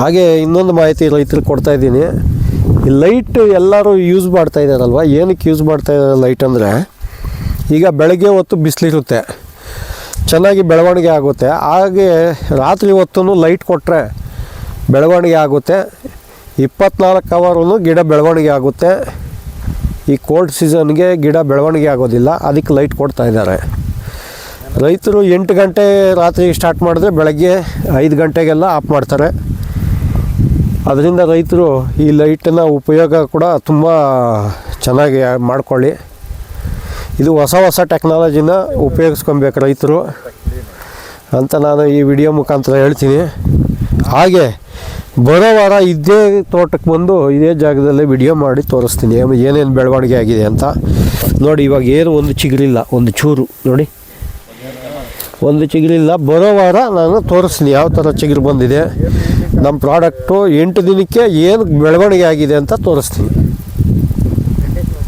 ಹಾಗೆ ಇನ್ನೊಂದು ಮಾಹಿತಿ ರೈತರಿಗೆ ಕೊಡ್ತಾ ಇದ್ದೀನಿ. ಈ ಲೈಟ್ ಎಲ್ಲರೂ ಯೂಸ್ ಮಾಡ್ತಾ ಇದ್ದಾರಲ್ವ, ಏನಕ್ಕೆ ಯೂಸ್ ಮಾಡ್ತಾ ಇದ್ದಾರೆ ಲೈಟ್ ಅಂದರೆ, ಈಗ ಬೆಳಗ್ಗೆ ಹೊತ್ತು ಬಿಸಿಲಿರುತ್ತೆ, ಚೆನ್ನಾಗಿ ಬೆಳವಣಿಗೆ ಆಗುತ್ತೆ. ಹಾಗೆ ರಾತ್ರಿ ಹೊತ್ತು ಲೈಟ್ ಕೊಟ್ಟರೆ ಬೆಳವಣಿಗೆ ಆಗುತ್ತೆ. 24 ಅವರೂ ಗಿಡ ಬೆಳವಣಿಗೆ ಆಗುತ್ತೆ. ಈ ಕೋಲ್ಡ್ ಸೀಸನ್ಗೆ ಗಿಡ ಬೆಳವಣಿಗೆ ಆಗೋದಿಲ್ಲ, ಅದಕ್ಕೆ ಲೈಟ್ ಕೊಡ್ತಾ ಇದ್ದಾರೆ. ರೈತರು 8 ಗಂಟೆ ರಾತ್ರಿ ಸ್ಟಾರ್ಟ್ ಮಾಡಿದ್ರೆ ಬೆಳಗ್ಗೆ 5 ಗಂಟೆಗೆಲ್ಲ ಆಫ್ ಮಾಡ್ತಾರೆ. ಅದರಿಂದ ರೈತರು ಈ ಲೈಟನ್ನು ಉಪಯೋಗ ಕೂಡ ತುಂಬ ಚೆನ್ನಾಗಿ ಮಾಡ್ಕೊಳ್ಳಿ. ಇದು ಹೊಸ ಟೆಕ್ನಾಲಜಿನ ಉಪಯೋಗಿಸ್ಕೊಬೇಕು ರೈತರು ಅಂತ ನಾನು ಈ ವಿಡಿಯೋ ಮುಖಾಂತರ ಹೇಳ್ತೀನಿ. ಹಾಗೆ ಬರೋ ವಾರ ಇದೇ ತೋಟಕ್ಕೆ ಬಂದು ಇದೇ ಜಾಗದಲ್ಲೇ ವಿಡಿಯೋ ಮಾಡಿ ತೋರಿಸ್ತೀನಿ ಏನೇನು ಬೆಳವಣಿಗೆ ಆಗಿದೆ ಅಂತ. ನೋಡಿ, ಇವಾಗ ಏನು ಒಂದು ಚಿಗುರಿಲ್ಲ, ಒಂದು ಚೂರು ನೋಡಿ, ಒಂದು ಚಿಗುರಿಲ್ಲ. ಬರೋ ವಾರ ನಾನು ತೋರಿಸ್ತೀನಿ ಯಾವ ಥರ ಚಿಗುರು ಬಂದಿದೆ, ನಮ್ಮ ಪ್ರಾಡಕ್ಟು 8 ದಿನಕ್ಕೆ ಏನು ಬೆಳವಣಿಗೆ ಆಗಿದೆ ಅಂತ ತೋರಿಸ್ತೀನಿ.